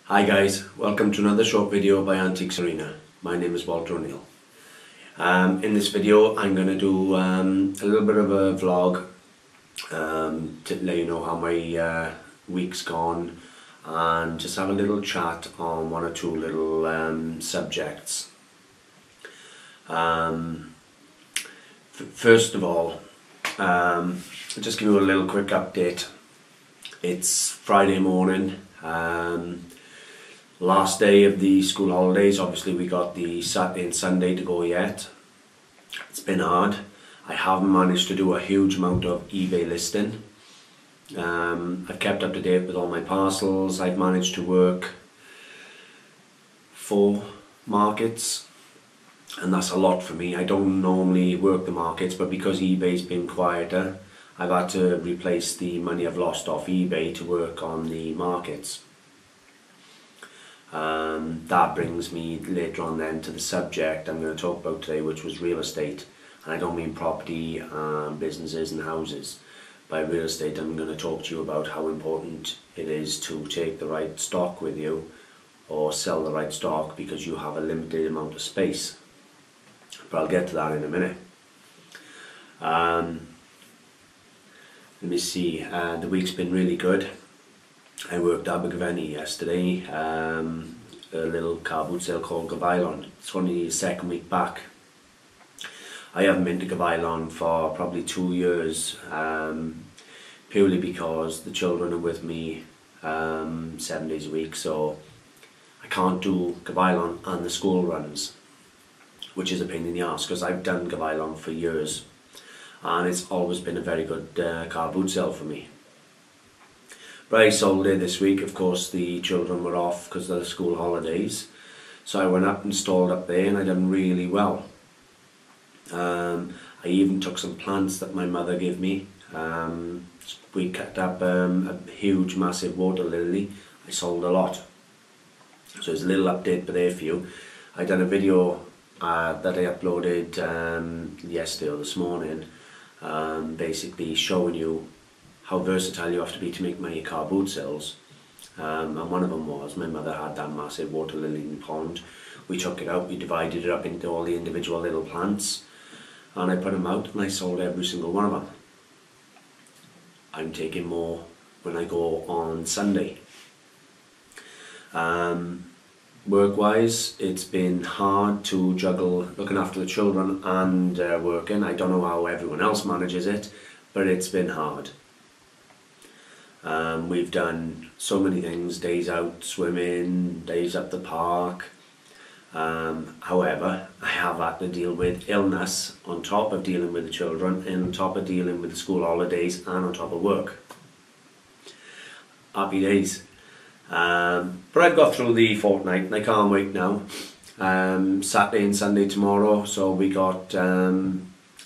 Hi guys, welcome to another short video by Antiques Arena. My name is Walter O'Neill. In this video I'm going to do a little bit of a vlog to let you know how my week's gone and just have a little chat on one or two little subjects. First of all, I'll just give you a little quick update. It's Friday morning. Last day of the school holidays. Obviously we got the Saturday and Sunday to go yet. It's been hard. I haven't managed to do a huge amount of eBay listing. I've kept up to date with all my parcels. I've managed to work 4 markets, and that's a lot for me. I don't normally work the markets, but because eBay's been quieter, I've had to replace the money I've lost off eBay to work on the markets. That brings me later on then to the subject I'm going to talk about today, which was real estate. And I don't mean property, businesses and houses. By real estate I'm going to talk to you about how important it is to take the right stock with you or sell the right stock because you have a limited amount of space. But I'll get to that in a minute. Let me see, the week's been really good. I worked at Gavon yesterday, a little car boot sale called Gavon. It's only the second week back. I haven't been to Gavon for probably 2 years, purely because the children are with me 7 days a week, so I can't do Gavon and the school runs, which is a pain in the arse because I've done Gavon for years and it's always been a very good car boot sale for me. But I sold it this week. Of course the children were off because of the school holidays, so I went up and stalled up there and I done really well. I even took some plants that my mother gave me. We cut up a huge massive water lily. I sold a lot, so there's a little update there for you. I done a video that I uploaded yesterday or this morning, basically showing you how versatile you have to be to make money at car boot sales. And one of them was, my mother had that massive water lily in the pond. We took it out, we divided it up into all the individual little plants, and I put them out and I sold every single one of them. I'm taking more when I go on Sunday. Work-wise, it's been hard to juggle looking after the children and working. I don't know how everyone else manages it, but it's been hard. We've done so many things, days out swimming, days at the park. However, I have had to deal with illness on top of dealing with the children and on top of dealing with the school holidays and on top of work. Happy days. But I've got through the fortnight and I can't wait now. Saturday and Sunday tomorrow, so we got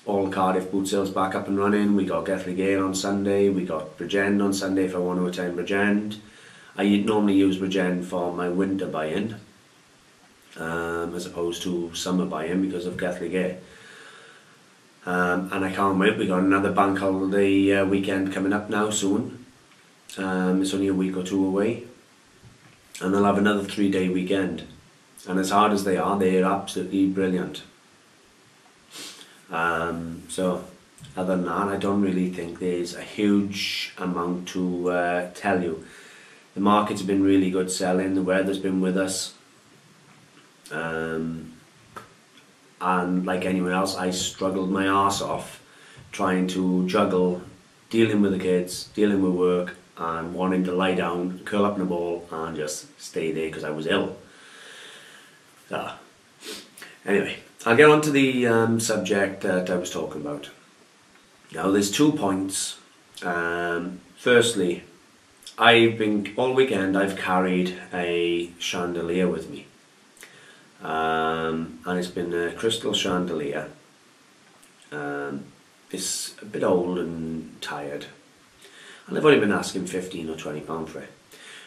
all Cardiff boot sales back up and running. We got Reselling on Sunday, we got Bridgend on Sunday if I want to attend Bridgend. I normally use Bridgend for my winter buy-in, as opposed to summer buy-in because of Reselling. And I can't wait, we got another bank holiday weekend coming up now soon. It's only a week or 2 away. And I'll have another 3-day weekend. And as hard as they are, they're absolutely brilliant. So other than that, I don't really think there's a huge amount to tell you. The markets have been really good selling, the weather's been with us, and like anyone else I struggled my arse off trying to juggle dealing with the kids, dealing with work and wanting to lie down, curl up in a ball and just stay there because I was ill. So anyway, I'll get on to the subject that I was talking about. Now there's 2 points. Firstly, all weekend I've carried a chandelier with me. And it's been a crystal chandelier. It's a bit old and tired. And I've only been asking £15 or £20 for it.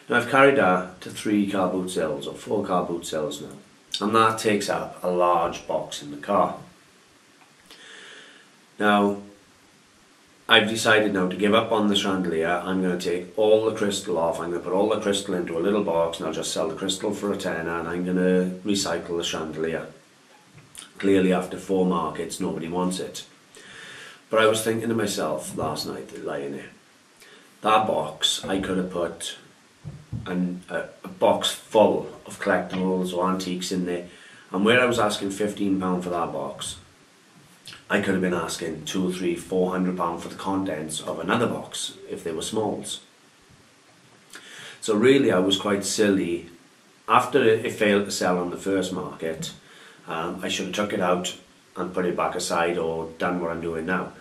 Now I've carried that to 3 car boot sales or 4 car boot sales now. And that takes up a large box in the car. Now, I've decided now to give up on the chandelier. I'm going to take all the crystal off. I'm going to put all the crystal into a little box and I'll just sell the crystal for a tenner, and I'm going to recycle the chandelier. Clearly after 4 markets nobody wants it. But I was thinking to myself last night, lying there, that box, I could have put a box full of collectibles or antiques in there, and where I was asking £15 for that box, I could have been asking £200, £300, £400 for the contents of another box if they were smalls. So really I was quite silly. After it failed to sell on the first market, I should have took it out and put it back aside or done what I'm doing now.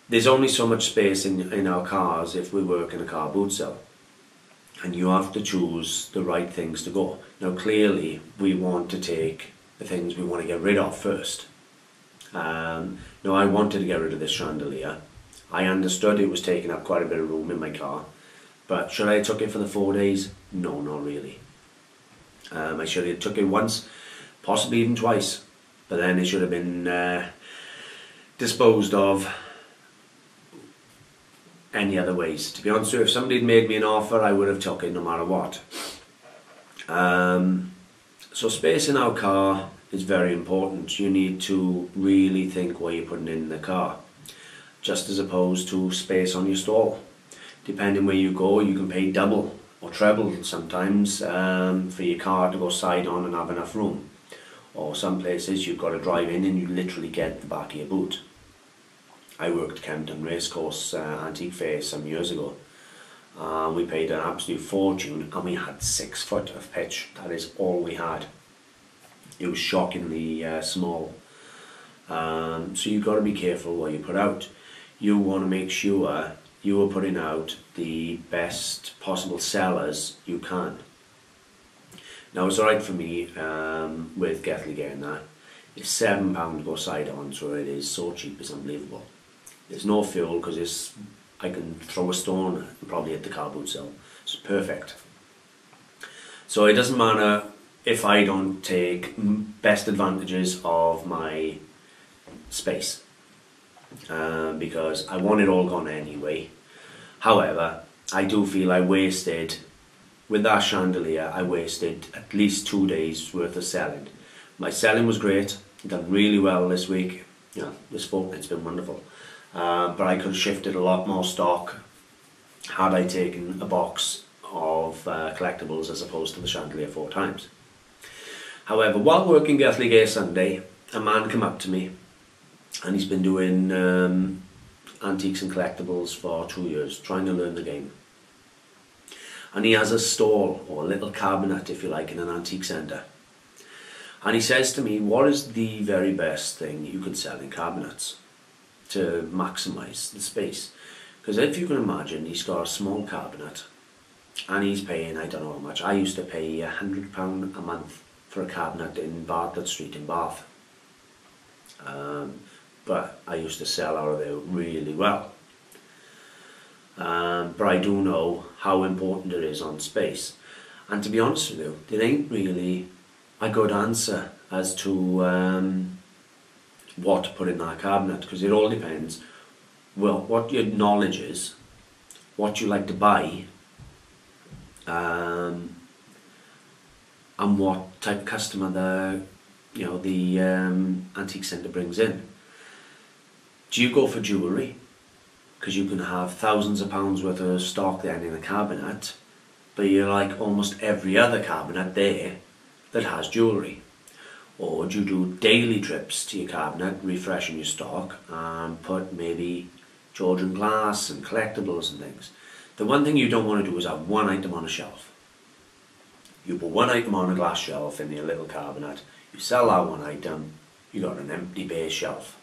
There's only so much space in our cars if we work in a car boot sale, and you have to choose the right things to go. Now clearly we want to take the things we want to get rid of first. Now I wanted to get rid of this chandelier. I understood it was taking up quite a bit of room in my car, but should I have took it for the 4 days? No, not really. I should have took it once, possibly even twice, but then it should have been disposed of any other ways. To be honest with you, if somebody had made me an offer, I would have took it no matter what. So space in our car is very important. You need to really think what you're putting in the car, just as opposed to space on your stall. Depending where you go, you can pay double or treble sometimes for your car to go side on and have enough room. Or some places you've got to drive in and you literally get the back of your boot. I worked Kempton Racecourse Antique Fair some years ago. We paid an absolute fortune and we had 6 foot of pitch. That is all we had. It was shockingly small. So you've got to be careful what you put out. You want to make sure you are putting out the best possible sellers you can. Now it's alright for me with Gethley getting that. It's £7 to go side on, so it is so cheap, it's unbelievable. There's no fuel because I can throw a stone and probably hit the car boot sale. It's perfect. So it doesn't matter if I don't take best advantages of my space, because I want it all gone anyway. However, I do feel I wasted, with that chandelier, I wasted at least 2 days worth of selling. My selling was great, done really well this week, this fortnight's been wonderful. But I could have shifted a lot more stock had I taken a box of collectibles as opposed to the chandelier 4 times. However, while working Gethley Gay Sunday, a man came up to me and he's been doing antiques and collectibles for 2 years, trying to learn the game. And he has a stall, or a little cabinet if you like, in an antique centre. And he says to me, what is the very best thing you can sell in cabinets to maximise the space? Because if you can imagine, he's got a small cabinet and he's paying, I don't know how much, I used to pay £100 a month for a cabinet in Bartlett Street in Bath. But I used to sell out of there really well. But I do know how important it is on space. And to be honest with you, there ain't really a good answer as to what to put in that cabinet, because it all depends, well, what your knowledge is, what you like to buy, and what type of customer the antique centre brings in. Do you go for jewellery? Because you can have thousands of pounds worth of stock then in a cabinet, but you're like almost every other cabinet there that has jewellery. Or do you do daily trips to your cabinet, refreshing your stock, and put maybe Georgian glass and collectibles and things. The one thing you don't want to do is have one item on a shelf. You put one item on a glass shelf in your little cabinet, you sell that one item, you got an empty bare shelf.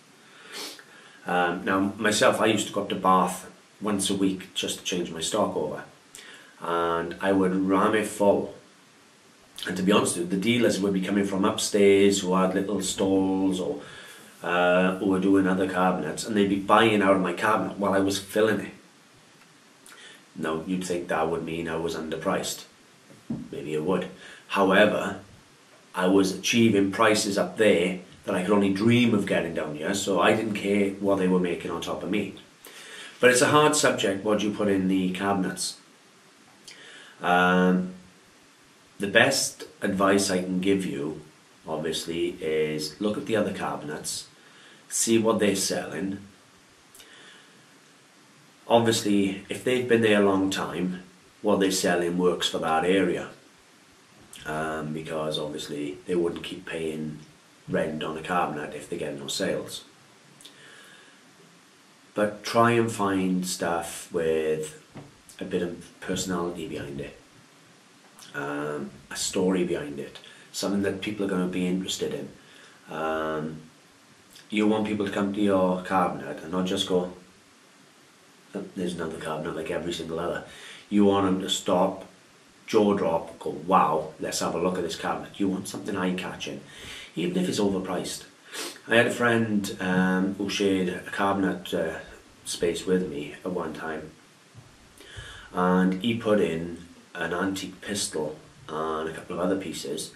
Now myself, I used to go up to Bath once a week just to change my stock over, and I would ram it full. And to be honest with you, the dealers would be coming from upstairs who had little stalls or who were doing other cabinets, and they'd be buying out of my cabinet while I was filling it. Now you'd think that would mean I was underpriced. Maybe it would. However, I was achieving prices up there that I could only dream of getting down here, so I didn't care what they were making on top of me. But it's a hard subject, what you put in the cabinets. The best advice I can give you, obviously, is look at the other cabinets, see what they're selling. Obviously, if they've been there a long time, what they're selling works for that area. Because obviously they wouldn't keep paying rent on a cabinet if they get no sales. But try and find stuff with a bit of personality behind it, a story behind it, something that people are going to be interested in. You want people to come to your cabinet and not just go, oh, there's another cabinet like every single other. You want them to stop, jaw drop, go, wow, let's have a look at this cabinet. You want something eye-catching, even if it's overpriced. I had a friend who shared a cabinet space with me at one time, and he put in an antique pistol and a couple of other pieces,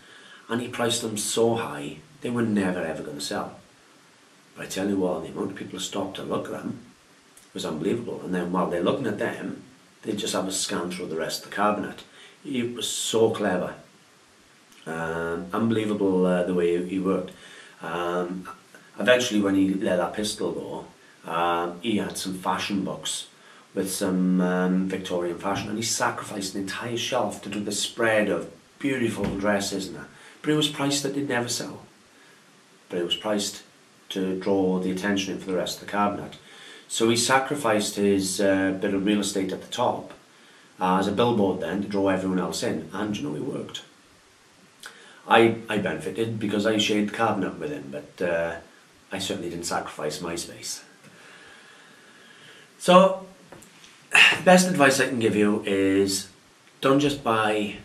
and he priced them so high they were never ever going to sell. But I tell you what, the amount of people who stopped to look at them was unbelievable. And then while they're looking at them, they just have a scan through the rest of the cabinet. He was so clever. Unbelievable the way he worked. Eventually, when he let that pistol go, he had some fashion books with some Victorian fashion, and he sacrificed an entire shelf to do the spread of beautiful dresses and that. But it was priced that they'd never sell. But it was priced to draw the attention in for the rest of the cabinet. So he sacrificed his bit of real estate at the top as a billboard then to draw everyone else in, and you know, it worked. I benefited because I shared the cabinet with him, but I certainly didn't sacrifice my space. So, the best advice I can give you is don't just buy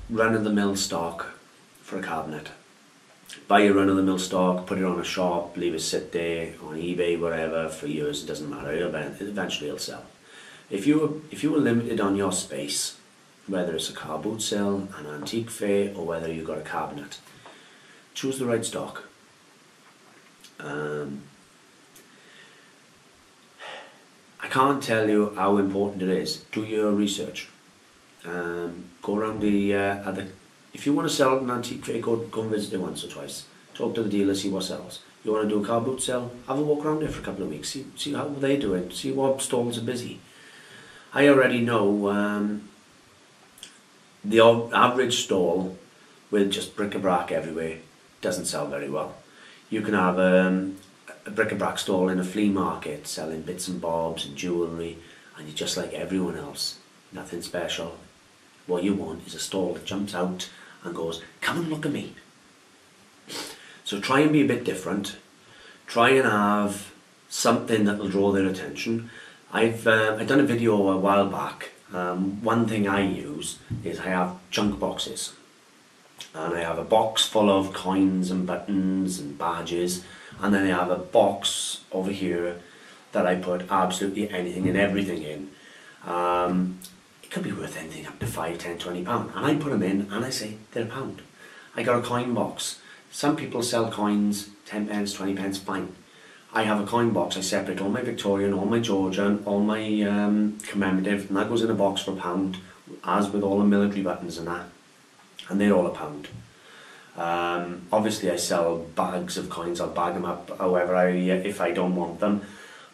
run-of-the-mill stock for a cabinet. Buy your run-of-the-mill stock, put it on a shop, leave it sit there on eBay, whatever, for years, it doesn't matter, eventually it'll sell. If you were limited on your space, whether it's a car boot sale, an antique fair, or whether you've got a cabinet, choose the right stock. I can't tell you how important it is. Do your research. Go around the other. If you want to sell at an antique fair, go and visit it once or twice. Talk to the dealer, see what sells. You want to do a car boot sale, have a walk around there for a couple of weeks. See how they're doing. See what stalls are busy. I already know the average stall with just bric-a-brac everywhere doesn't sell very well. You can have a bric-a-brac stall in a flea market selling bits and bobs and jewellery, and you're just like everyone else, nothing special. What you want is a stall that jumps out and goes, come and look at me. So try and be a bit different. Try and have something that will draw their attention. I've done a video a while back. One thing I use is I have junk boxes, and I have a box full of coins and buttons and badges, and then I have a box over here that I put absolutely anything and everything in. It could be worth anything up to £5, £10, £20, and I put them in and I say they're £1. I got a coin box. Some people sell coins 10 pence, 20 pence, fine. I have a coin box. I separate all my Victorian, all my Georgian, all my commemorative, and that goes in a box for £1, as with all the military buttons and that, and they're all £1. Obviously I sell bags of coins. I'll bag them up however if I don't want them,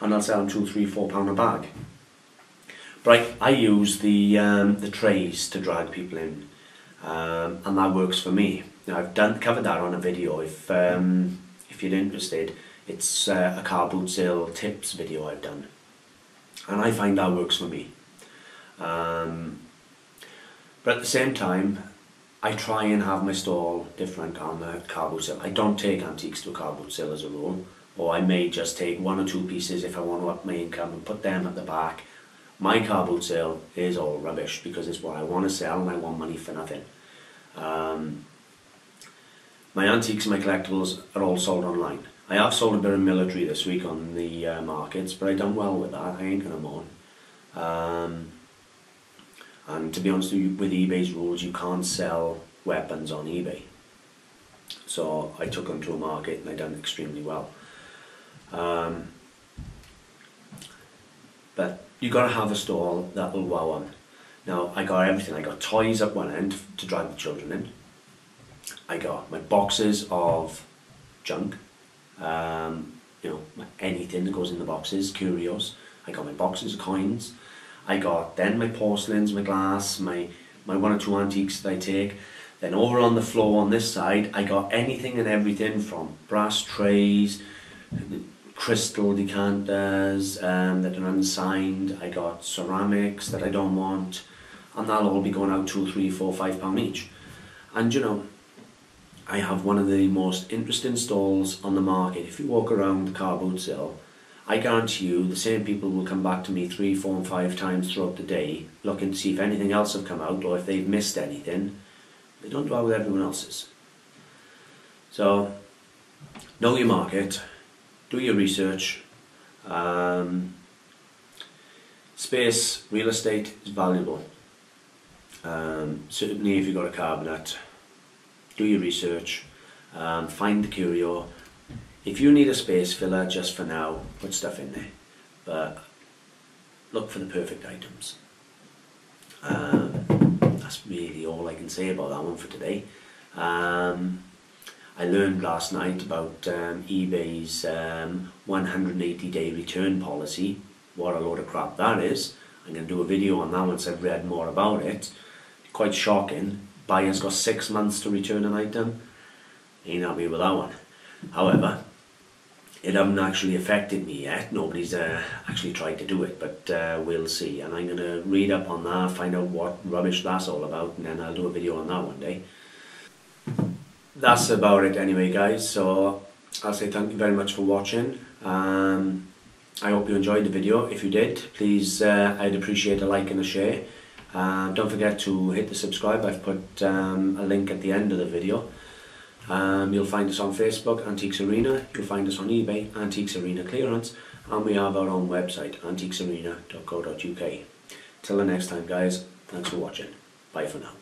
and I'll sell them £2, £3, £4 a bag. But I use the trays to drag people in, and that works for me. Now I've covered that on a video. If you're interested, it's a car boot sale tips video I've done, and I find that works for me. But at the same time, I try and have my stall different on the car boot sale. I don't take antiques to a car boot sale as a rule, or I may just take 1 or 2 pieces if I want to up my income and put them at the back. My car boot sale is all rubbish because it's what I want to sell and I want money for nothing. My antiques and my collectibles are all sold online. I have sold a bit of military this week on the markets, but I've done well with that. I ain't gonna moan. And to be honest with eBay's rules, you can't sell weapons on eBay. So I took them to a market and I done extremely well. but you got to have a stall that will wow them. Now I got everything. I got toys up one end to drag the children in. I got my boxes of junk, you know, anything that goes in the boxes, curios. I got my boxes of coins. I got then my porcelains, my glass, my one or two antiques that I take. Then over on the floor on this side, I got anything and everything from brass trays, crystal decanters that are unsigned. I got ceramics that I don't want, and that'll all be going out £2, £3, £4, £5 each. And you know, I have one of the most interesting stalls on the market. If you walk around the car boot sale, I guarantee you the same people will come back to me 3, 4 and 5 times throughout the day looking to see if anything else have come out or if they've missed anything. They don't do it with everyone else's. So, know your market, do your research. Space, real estate is valuable. Certainly if you've got a cabinet, do your research, find the curio. If you need a space filler just for now, put stuff in there, but look for the perfect items. That's really all I can say about that one for today. I learned last night about eBay's 180-day return policy. What a load of crap that is. I'm going to do a video on that once I've read more about it. Quite shocking. Buyer's got 6 months to return an item. Ain't happy with that one. However, it hasn't actually affected me yet. Nobody's actually tried to do it, but we'll see. And I'm going to read up on that, find out what rubbish that's all about, and then I'll do a video on that one day. That's about it anyway, guys. So I'll say thank you very much for watching. I hope you enjoyed the video. If you did, please, I'd appreciate a like and a share. Don't forget to hit the subscribe. I've put a link at the end of the video. You'll find us on Facebook, Antiques Arena. You'll find us on eBay, Antiques Arena Clearance, and we have our own website, antiquesarena.co.uk. Till the next time, guys, thanks for watching. Bye for now.